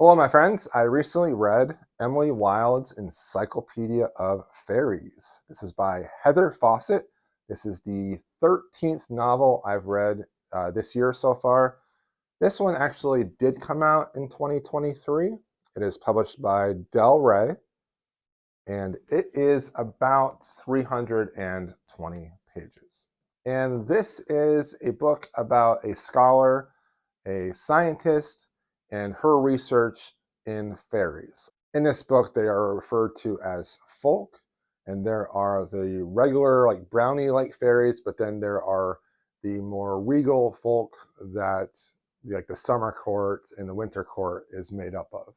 Hello, my friends. I recently read Emily Wilde's Encyclopedia of Faeries. This is by Heather Fawcett. This is the 13th novel I've read this year so far. This one actually did come out in 2023. It is published by Del Rey, and it is about 320 pages. And this is a book about a scholar, a scientist, and her research in fairies. In this book, they are referred to as folk, and there are the regular, like brownie-like fairies, but then there are the more regal folk that, like the summer court and the winter court, is made up of.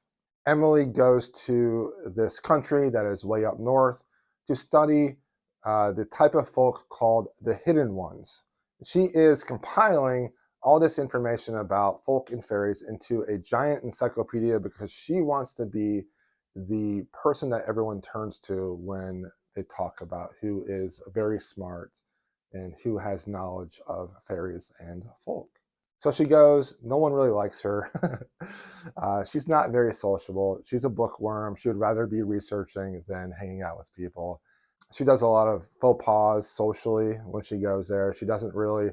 Emily goes to this country that is way up north to study the type of folk called the hidden ones. She is compiling all this information about folk and fairies into a giant encyclopedia because she wants to be the person that everyone turns to when they talk about who is very smart and who has knowledge of fairies and folk. So she goes, no one really likes her. She's not very sociable. She's a bookworm. She would rather be researching than hanging out with people. She does a lot of faux pas socially when she goes there. She doesn't really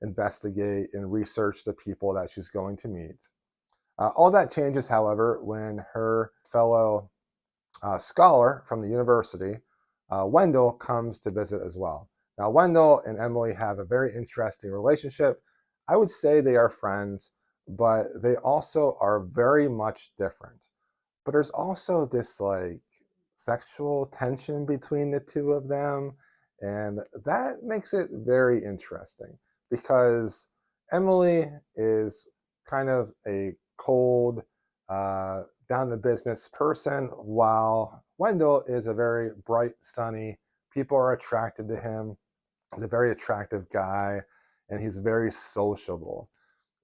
investigate and research the people that she's going to meet. All that changes, however, when her fellow scholar from the university, Wendell, comes to visit as well. Now, Wendell and Emily have a very interesting relationship. I would say they are friends, but they also are very much different. But there's also this like sexual tension between the two of them, and that makes it very interesting because Emily is kind of a cold, down the business person, while Wendell is a very bright, sunny, people are attracted to him. He's a very attractive guy, and he's very sociable.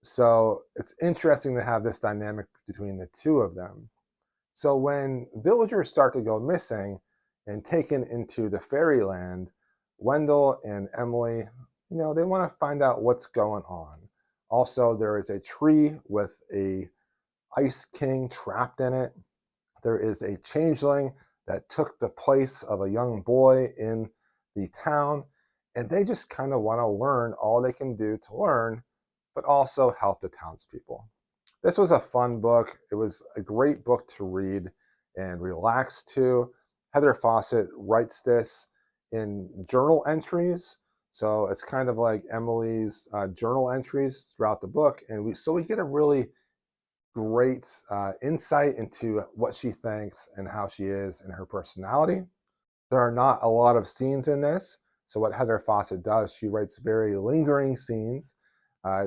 So it's interesting to have this dynamic between the two of them. So when villagers start to go missing and taken into the fairyland, Wendell and Emily, they want to find out what's going on. Also, there is a tree with a ice king trapped in it. There is a changeling that took the place of a young boy in the town, and they just kind of want to learn all they can do to learn, but also help the townspeople. This was a fun book. It was a great book to read and relax to. Heather Fawcett writes this in journal entries. So it's kind of like Emily's journal entries throughout the book. And we get a really great insight into what she thinks and how she is and her personality. There are not a lot of scenes in this. So what Heather Fawcett does, she writes very lingering scenes,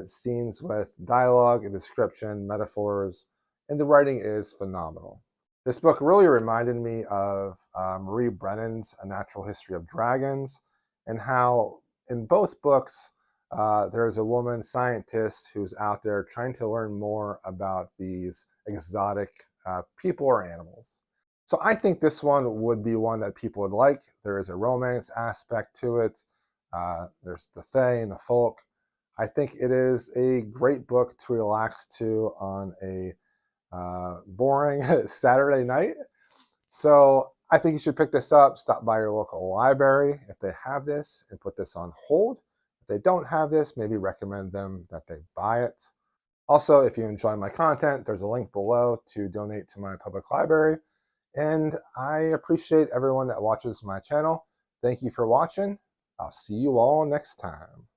scenes with dialogue and description, metaphors, and the writing is phenomenal. This book really reminded me of Marie Brennan's A Natural History of Dragons, and how in both books there's a woman scientist who's out there trying to learn more about these exotic people or animals. So I think this one would be one that people would like. There is a romance aspect to it. There's the fae and the folk. I think it is a great book to relax to on a boring Saturday night. So I think you should pick this up. Stop by your local library if they have this and put this on hold. If they don't have this, maybe recommend them that they buy it. Also, if you enjoy my content, there's a link below to donate to my public library. And I appreciate everyone that watches my channel. Thank you for watching. I'll see you all next time.